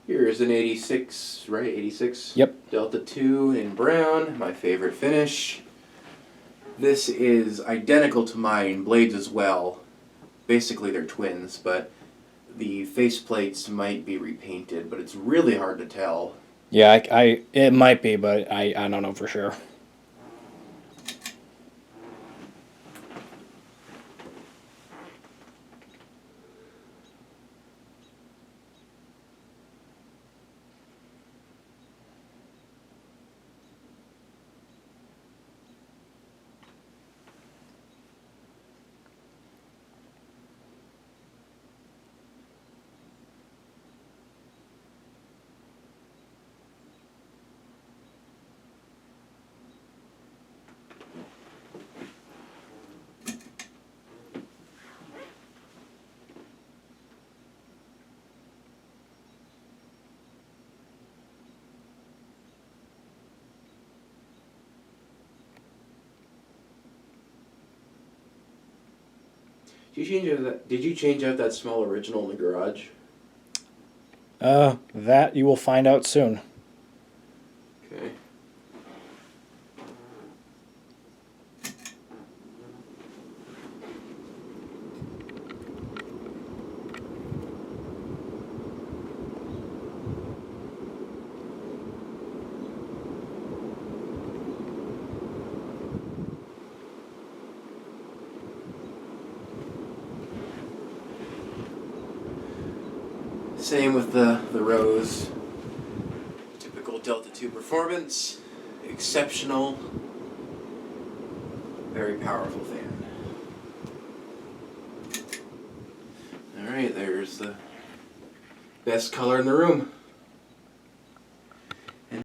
Here's an 86, right? 86? Yep. Delta 2 in brown, my favorite finish. This is identical to mine, blades as well. Basically they're twins, but the faceplates might be repainted, but it's really hard to tell. Yeah, it might be, but I don't know for sure. Did you change out that small original in the garage? That you will find out soon. Okay. Same with the Rose. Typical Delta 2 performance. Exceptional. Very powerful fan. Alright, there's the best color in the room.